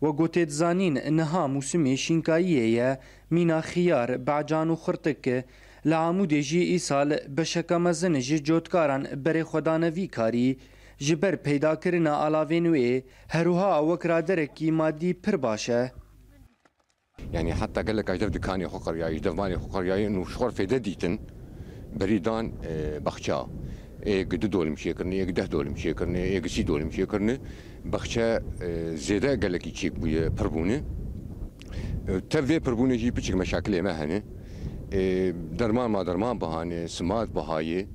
وگوتید زانین نها موسم شینکاییه مینا خیار بعجان و خرتک لعمود جی ای سال بشکا مزن جی جوتکاران بر خدانوی کاری جبر پیدا کرنا علاوینوی هروها وکرا درکی مادی پر باشه. يعني حتى قال لك اجدف دكاني خو قرياي اجدف مالي خو قرياي انه شخور في دديتن بريدان بخشا قد دول مشيكرني قد دول مشيكرني قسي دول مشيكرني بخشا زياده قال لك يشيك بي بربونه تبي بربونه جي بيشك مشاكل ما هنا درمان ما درمان بهانه سمات بهاي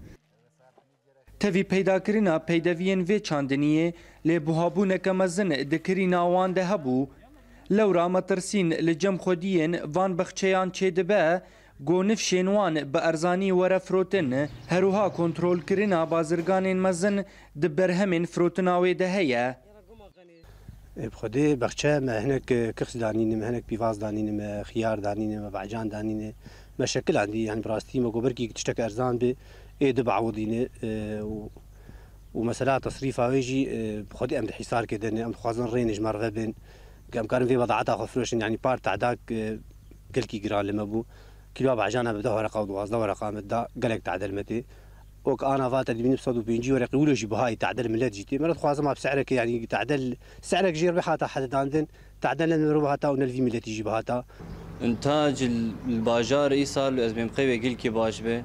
تفی پیدا کرنا پیداوین و چاندنیه لبوهابونه کمزن دکری ناوان ده هبو لورا مترسین لجم خودین وان بخچیان چه دبه گونف شینوان به ارزانی وره فروتن هروها کنترول کرنا بازرگانین مزن دبرهمین فروتناوی ده هیه بخدي بخشة ما هناك كخس دانين ما هناك بيفاز دانين ما خيار دانين ما بعجان دانين ما شكل عندي يعني براستي ما قبركي تشتكي ارزان ب دبع عوضينه ومسألة تصريفها ويجي بخدي ام حصار كده ام خوازن رينج مرة بين قام كان في وضعاتها خفروش يعني بار تعداك كلكي جرال لما بو كيلو بعجانها بده ورقة وضوازده ورقة مدا قالك تعدل متي وك انا فاتر دي بصدو بينجي ورقي ولو جي بهاي تعدل ملات جيتي مرات خوازه ما بسعرك يعني تعدل سعرك جير بحاتا حد عندن تعدل لنا ربحاتا ونلفي ملات يجي بهاتا انتاج الباجار ايصال ازمي مقيوه كي باش به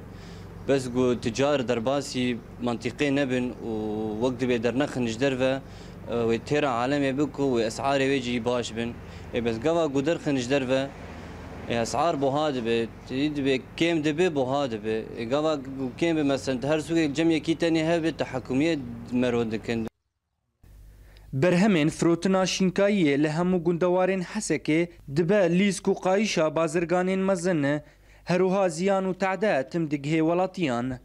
بس قو تجار درباسي منطقي نبن ووقت بيدر نخنج درفه ويتيرا عالمي بكو واسعار ويجي باش بن بس قوا قدر خنج درفه اسعار بوهاد به كم دبي بوهاد به قوا كم مثلا هر سوق الجمعيه كي تاني هبه تحكميه مرود كن برهمین فروتنا شینکایی لهمو گندوارین حسکه دبه لیسکو قایشا بازرگانین مزن هروها زیان و تعده تم دگه ولاتیان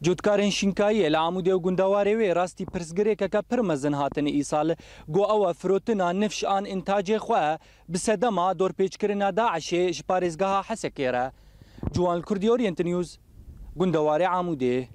جوتکارین شینکایی لعمودی و گندواری وی راستی پرسگری که پر مزن هاتن ایسال گو او فروتنا نفش آن انتاج خواه بسدما دور پیچ کرنا داعشه شپارزگاه حسکه را جوان الکردی اورینت نیوز گندواری عمودی